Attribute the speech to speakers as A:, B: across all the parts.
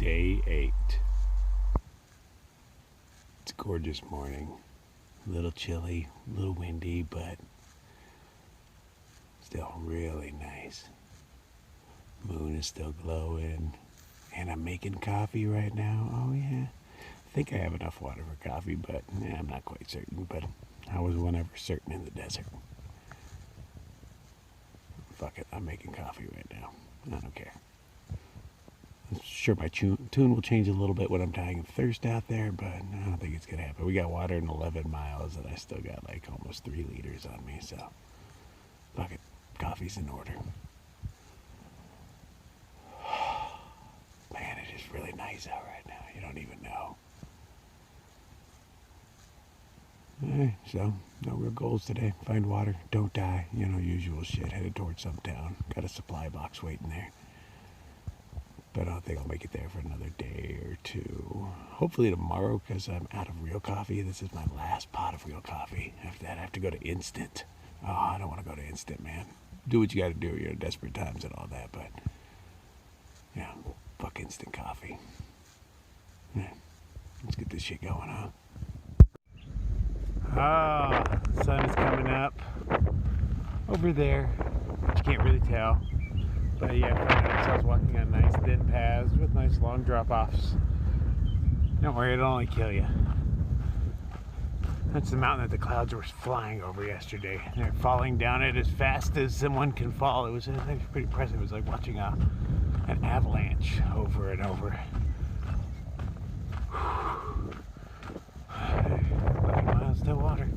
A: Day 8. It's a gorgeous morning. A little chilly, a little windy, but still really nice. Moon is still glowing, and I'm making coffee right now. Oh yeah. I think I have enough water for coffee, but yeah, I'm not quite certain, but I was whenever certain in the desert. Fuck it, I'm making coffee right now. I don't care. I'm sure my tune will change a little bit when I'm dying of thirst out there, but I don't think it's gonna happen. We got water in 11 miles, and I still got like almost 3 liters on me, so fuck it, coffee's in order. Man, it is really nice out right now. You don't even know. Alright, so no real goals today. Find water, don't die, you know, usual shit. Headed towards some town. Got a supply box waiting there. But I don't think I'll make it there for another day or two. Hopefully tomorrow, because I'm out of real coffee. This is my last pot of real coffee. After that, I have to go to instant. Oh, I don't want to go to instant, man. Do what you got to do. You're in desperate times and all that, but yeah, fuck instant coffee. Yeah, let's get this shit going, huh? Ah, the sun is coming up over there, but you can't really tell. But yeah, I found ourselves walking on nice thin paths with nice long drop-offs. Don't worry, it'll only kill you. That's the mountain that the clouds were flying over yesterday. They're falling down it as fast as someone can fall. It was pretty impressive. It was like watching an avalanche over and over. 11 miles to water.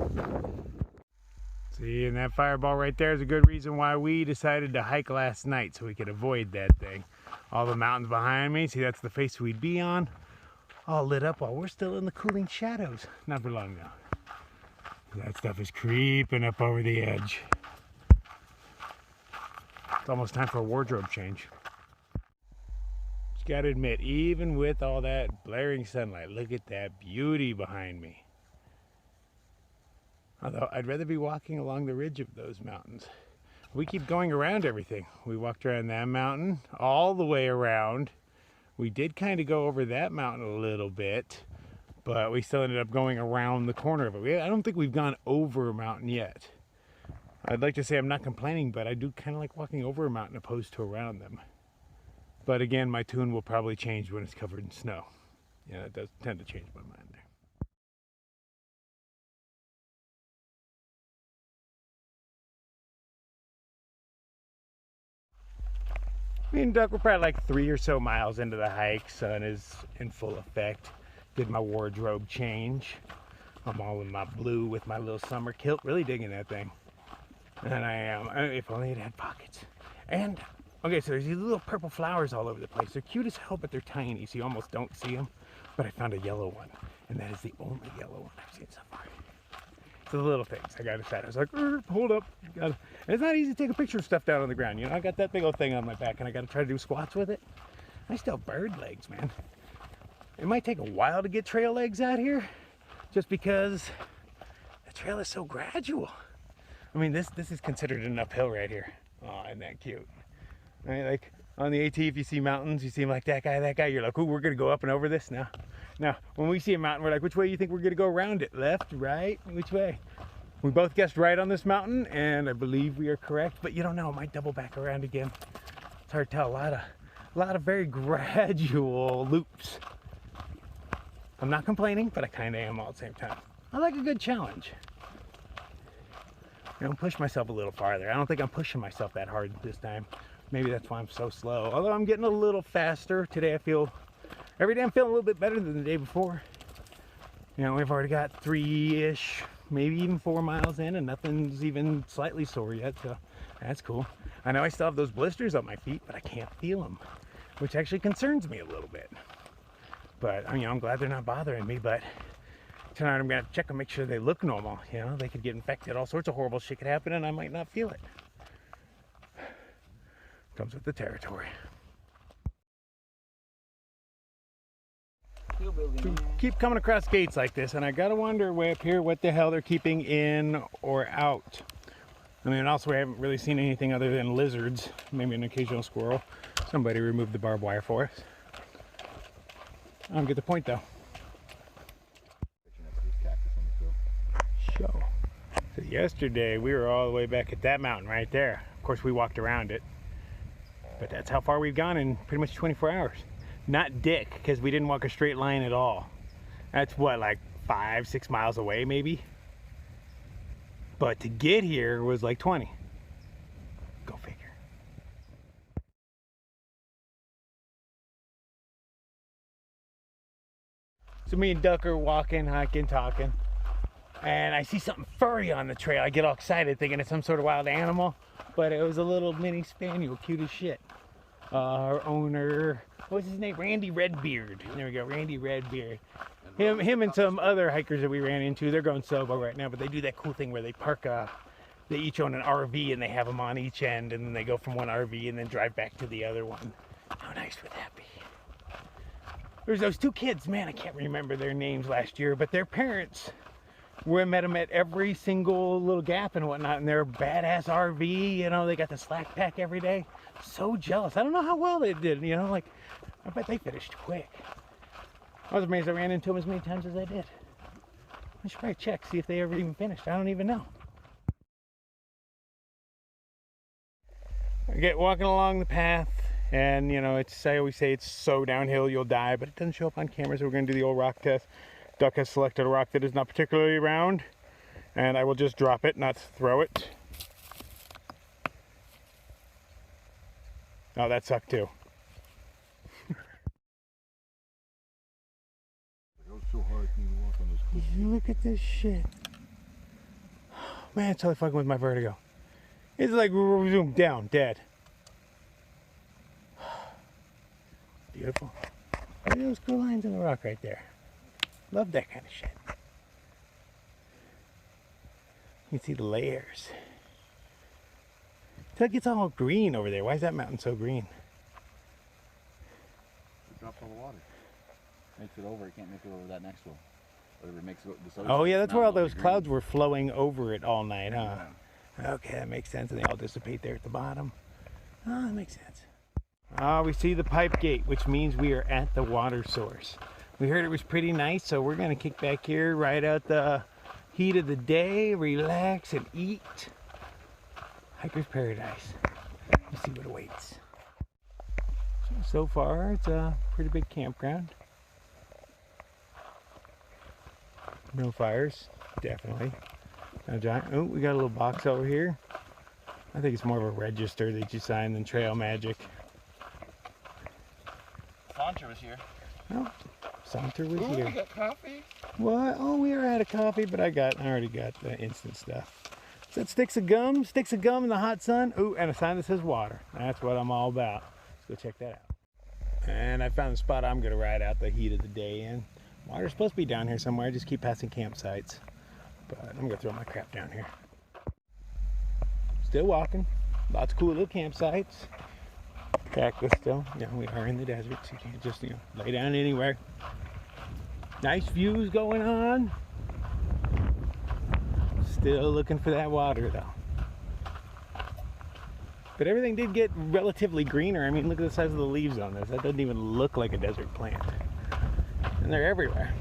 A: See, and that fireball right there is a good reason why we decided to hike last night, so we could avoid that thing. All the mountains behind me, see, that's the face we'd be on, all lit up while we're still in the cooling shadows. Not for long now. That stuff is creeping up over the edge. It's almost time for a wardrobe change. Just gotta admit, even with all that blaring sunlight, look at that beauty behind me. Although I'd rather be walking along the ridge of those mountains. We keep going around everything. We walked around that mountain all the way around. We did kind of go over that mountain a little bit, but we still ended up going around the corner of it. I don't think we've gone over a mountain yet. I'd like to say I'm not complaining, but I do kind of like walking over a mountain opposed to around them. But again, my tune will probably change when it's covered in snow. Yeah, it does tend to change my mind there. Me and Duck were probably like 3 or so miles into the hike. Sun is in full effect. Did my wardrobe change. I'm all in my blue with my little summer kilt. Really digging that thing. And I am. If only it had pockets. And, okay, so there's these little purple flowers all over the place. They're cute as hell, but they're tiny, so you almost don't see them. But I found a yellow one. And that is the only yellow one I've seen so far. So the little things. I got excited. I was like, hold up. And it's not easy to take a picture of stuff down on the ground. You know, I got that big old thing on my back, and I got to try to do squats with it. I still have bird legs, man. It might take a while to get trail legs out here, just because the trail is so gradual. I mean, this is considered an uphill right here. Oh, isn't that cute? Right, like on the AT, if you see mountains, you see them like that guy, you're like, ooh, we're gonna go up and over this now. Now, when we see a mountain, we're like, which way do you think we're gonna go around it? Left, right, which way? We both guessed right on this mountain, and I believe we are correct, but you don't know, it might double back around again. It's hard to tell, a lot of very gradual loops. I'm not complaining, but I kinda am all at the same time. I like a good challenge. You know, push myself a little farther. I don't think I'm pushing myself that hard this time. Maybe that's why I'm so slow. Although I'm getting a little faster. Today every day I'm feeling a little bit better than the day before. You know, we've already got 3-ish, maybe even 4 miles in, and nothing's even slightly sore yet, so that's cool. I know I still have those blisters on my feet, but I can't feel them, which actually concerns me a little bit. But, you know, I'm glad they're not bothering me, but tonight I'm gonna have to check and make sure they look normal. You know, they could get infected, all sorts of horrible shit could happen, and I might not feel it. Comes with the territory. Keep coming across gates like this, and I gotta wonder way up here what the hell they're keeping in or out. I mean, also we haven't really seen anything other than lizards, maybe an occasional squirrel. Somebody removed the barbed wire for us. I don't get the point though. Show. So yesterday we were all the way back at that mountain right there. Of course we walked around it. But that's how far we've gone in pretty much 24 hours. Not dick, because we didn't walk a straight line at all. That's what, like 5-6 miles away maybe? But to get here was like 20. Go figure. So me and Duck are walking, hiking, talking. And I see something furry on the trail. I get all excited thinking it's some sort of wild animal. But it was a little mini spaniel, cute as shit. Our owner, what's his name? Randy Redbeard. There we go, Randy Redbeard. Him and some other hikers that we ran into, they're going solo right now, but they do that cool thing where they park they each own an RV and they have them on each end, and then they go from one RV and then drive back to the other one. How nice would that be? There's those two kids, man, I can't remember their names last year, but their parents, we met them at every single little gap and whatnot, and they're a badass RV, you know, they got the slack pack every day. So jealous. I don't know how well they did, you know, like, I bet they finished quick. I was amazed I ran into them as many times as I did. I should probably check, see if they ever even finished. I don't even know. I get walking along the path, and you know, I always say it's so downhill you'll die, but it doesn't show up on camera, so we're going to do the old rock test. Duck has selected a rock that is not particularly round, and I will just drop it, not throw it. Oh, that sucked too. Look at this shit. Man, it's totally fucking with my vertigo. It's like zoom down, dead. Beautiful. Look at those cool lines in the rock right there. Love that kind of shit. You can see the layers. It's like it's all green over there. Why is that mountain so green?
B: It drops all the water. Makes it over. It can't make it over that next one. Whatever makes it.
A: Oh yeah, that's where all those clouds were flowing over it all night, huh? Yeah. Okay, that makes sense. And they all dissipate there at the bottom. Oh, that makes sense. We see the pipe gate, which means we are at the water source. We heard it was pretty nice, so we're gonna kick back here, ride out the heat of the day, relax and eat. Hiker's paradise. Let's see what awaits. So far, it's a pretty big campground. No fires, definitely. No giant. Oh, we got a little box over here. I think it's more of a register that you sign than trail magic.
B: Saunter was here.
A: Oh, Saunter was
B: Ooh,
A: here.
B: We got coffee.
A: What? Oh, we were out of coffee, but I already got the instant stuff. Is that sticks of gum in the hot sun. Ooh, and a sign that says water. That's what I'm all about. Let's go check that out. And I found the spot I'm gonna ride out the heat of the day in. Water's supposed to be down here somewhere. I just keep passing campsites. But I'm gonna throw my crap down here. Still walking. Lots of cool little campsites. Cactus still. Yeah, we are in the desert, so you can't just, you know, lay down anywhere. Nice views going on. Still looking for that water though. But everything did get relatively greener. I mean, look at the size of the leaves on this. That doesn't even look like a desert plant. And they're everywhere.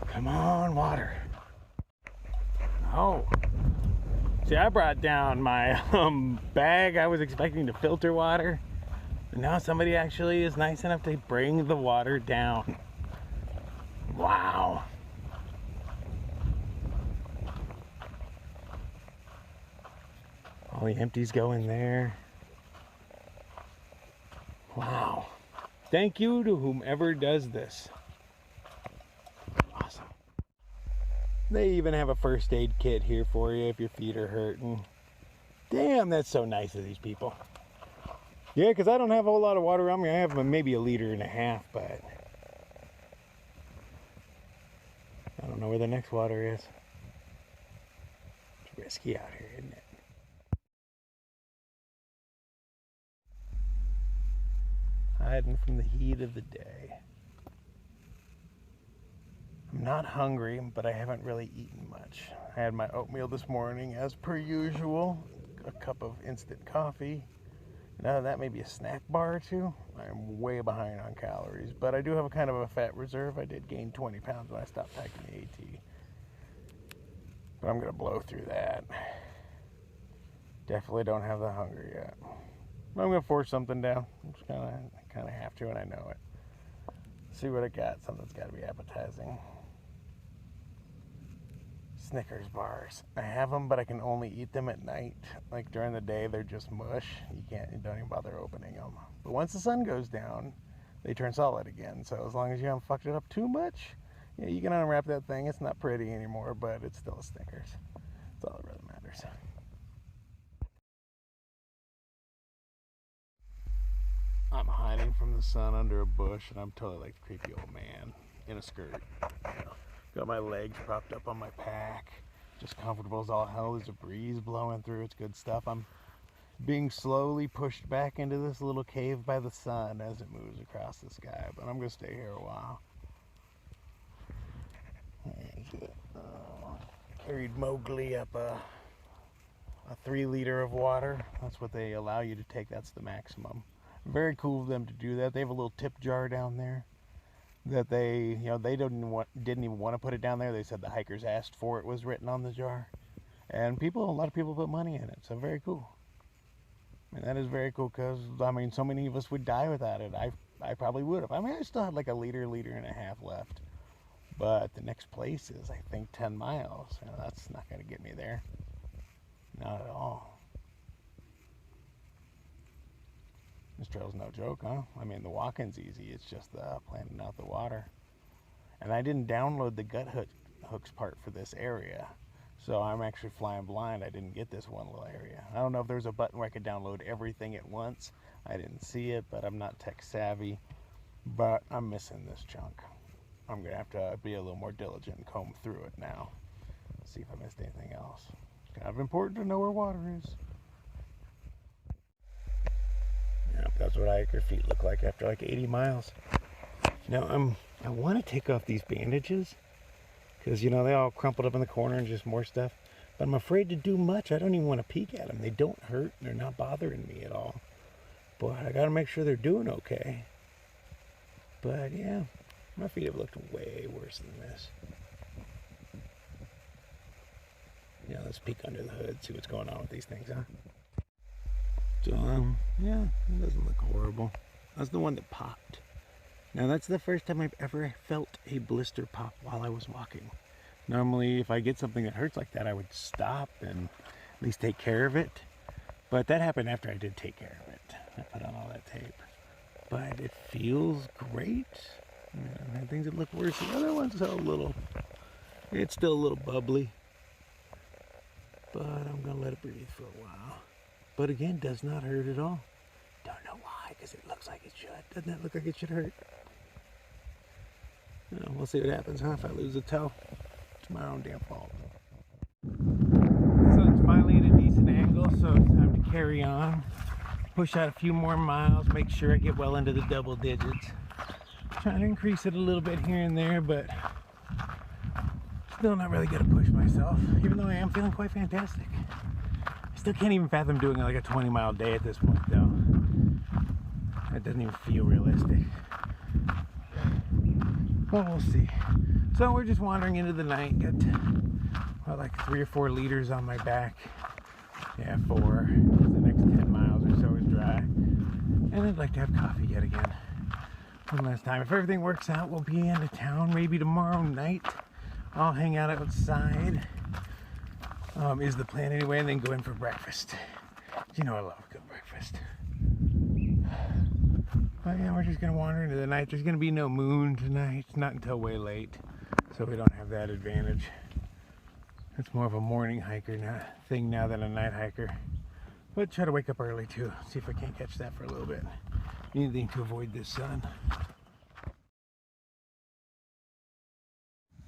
A: Come on, water. Oh. See, I brought down my bag. I was expecting to filter water. But now somebody actually is nice enough to bring the water down. Wow. All the empties go in there. Wow. Thank you to whomever does this. Awesome. They even have a first aid kit here for you if your feet are hurting. Damn, that's so nice of these people. Yeah, because I don't have a whole lot of water on me. I have maybe 1.5 liters, but I don't know where the next water is. It's risky out here, isn't it? Hiding from the heat of the day. I'm not hungry, but I haven't really eaten much. I had my oatmeal this morning as per usual. A cup of instant coffee. Now that may be a snack bar or two. I am way behind on calories, but I do have a kind of a fat reserve. I did gain 20 pounds when I stopped taking the AT. But I'm going to blow through that. Definitely don't have the hunger yet. But I'm going to force something down. I'm just kind of have to, and I know it. See what I got. Something's got to be appetizing. Snickers bars. I have them, but I can only eat them at night. Like during the day, they're just mush. You don't even bother opening them. But once the sun goes down, they turn solid again. So as long as you haven't fucked it up too much, yeah, you can unwrap that thing. It's not pretty anymore, but it's still a Snickers. That's all that really matters. I'm hiding from the sun under a bush, and I'm totally like the creepy old man in a skirt. You know, got my legs propped up on my pack, just comfortable as all hell. There's a breeze blowing through. It's good stuff. I'm being slowly pushed back into this little cave by the sun as it moves across the sky, but I'm gonna stay here a while. Carried Mowgli up a 3 liter of water. That's what they allow you to take. That's the maximum. Very cool of them to do that. They have a little tip jar down there that they didn't even want to put it down there. They said the hikers asked for it, was written on the jar, and a lot of people put money in it. So very cool. I mean, that is very cool, because I mean, so many of us would die without it. I probably would have. I mean, I still had like a liter and a half left, but the next place is, I think, 10 miles. You know, that's not going to get me there. Not at all. This trail's no joke, huh? I mean, the walking's easy. It's just planting out the water. And I didn't download the gut hooks part for this area, so I'm actually flying blind. I didn't get this one little area. I don't know if there's a button where I could download everything at once. I didn't see it, but I'm not tech savvy. But I'm missing this chunk. I'm gonna have to be a little more diligent and comb through it now. See if I missed anything else. It's kind of important to know where water is. Yep, that's what hiker feet look like after like 80 miles. Now I want to take off these bandages, because you know they all crumpled up in the corner and just more stuff. But I'm afraid to do much. I don't even want to peek at them. They don't hurt. They're not bothering me at all. But I gotta make sure they're doing okay. But yeah, my feet have looked way worse than this. Yeah, let's peek under the hood, see what's going on with these things, huh? So, yeah, it doesn't look horrible. That's the one that popped. Now, that's the first time I've ever felt a blister pop while I was walking. Normally, if I get something that hurts like that, I would stop and at least take care of it. But that happened after I did take care of it. I put on all that tape. But it feels great. I had things that look worse. The other one's it's still a little bubbly. But I'm going to let it breathe for a while. But again, does not hurt at all. Don't know why, because it looks like it should. Doesn't that look like it should hurt? We'll see what happens, huh? If I lose a toe, it's my own damn fault. So it's finally at a decent angle, so it's time to carry on. Push out a few more miles, make sure I get well into the double digits. Trying to increase it a little bit here and there, but still not really gonna push myself, even though I am feeling quite fantastic. I still can't even fathom doing like a 20-mile day at this point, though. That doesn't even feel realistic. But we'll see. So we're just wandering into the night. Got like 3 or 4 liters on my back. Yeah, 4. The next 10 miles or so is dry. And I'd like to have coffee yet again. One last time. If everything works out, we'll be into town maybe tomorrow night. I'll hang out outside. Is the plan anyway, and then go in for breakfast. You know I love good breakfast. But yeah, we're just gonna wander into the night. There's gonna be no moon tonight. It's not until way late, so we don't have that advantage. It's more of a morning hiker thing now than a night hiker. But try to wake up early too. See if I can't catch that for a little bit. Anything to avoid this sun.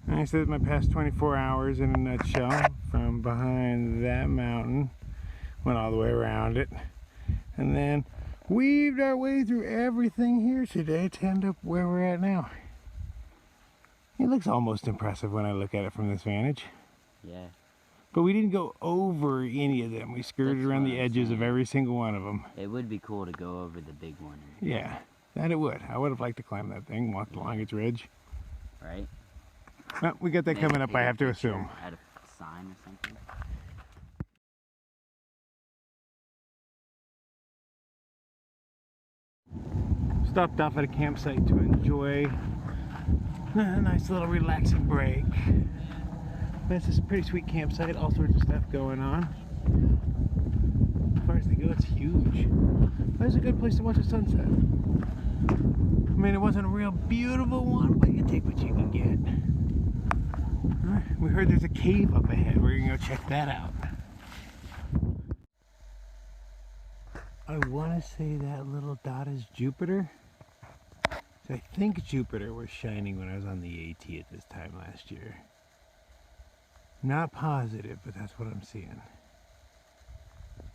A: Alright, so this is my past 24 hours in a nutshell. From behind that mountain, went all the way around it, and then weaved our way through everything here today to end up where we're at now. It looks almost impressive when I look at it from this vantage.
C: Yeah.
A: But we didn't go over any of them. We skirted around the edges of every single one of them.
C: It would be cool to go over the big one.
A: Yeah. That it would. I would have liked to climb that thing, walked along its ridge.
B: Right?
A: Well, we got that
B: Maybe
A: coming up,
B: take
A: I
B: a
A: have to
B: picture
A: assume.
B: At a sign or something.
A: Stopped off at a campsite to enjoy a nice little relaxing break. This is a pretty sweet campsite, all sorts of stuff going on. As far as they go, it's huge. But it's a good place to watch the sunset. I mean, it wasn't a real beautiful one, but you take what you can get. We heard there's a cave up ahead. We're gonna go check that out. I want to say that little dot is Jupiter. So I think Jupiter was shining when I was on the AT at this time last year. Not positive, but that's what I'm seeing.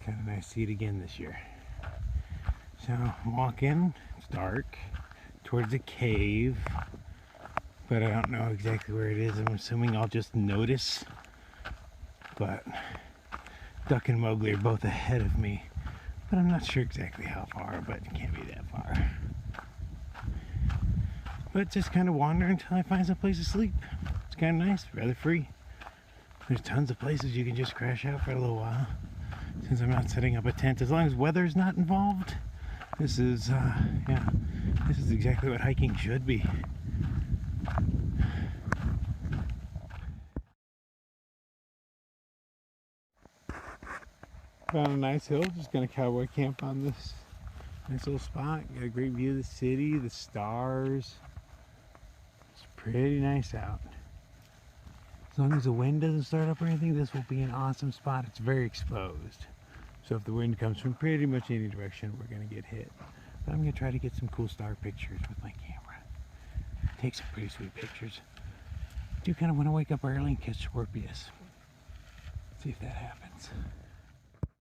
A: Kind of nice to see it again this year. So walk in, it's dark, towards a cave, but I don't know exactly where it is. I'm assuming I'll just notice, but Duck and Mowgli are both ahead of me, but I'm not sure exactly how far, but it can't be that far. But just kind of wander until I find some place to sleep. It's kind of nice, rather free. There's tons of places you can just crash out for a little while. Since I'm not setting up a tent, as long as weather's not involved, this is, yeah, this is exactly what hiking should be. Found a nice hill, just gonna cowboy camp on this nice little spot. Got a great view of the city, the stars. It's pretty nice out. As long as the wind doesn't start up or anything, this will be an awesome spot. It's very exposed. So if the wind comes from pretty much any direction, we're gonna get hit. But I'm gonna try to get some cool star pictures with my camera. Take some pretty sweet pictures. I do kind of want to wake up early and catch Scorpius. See if that happens.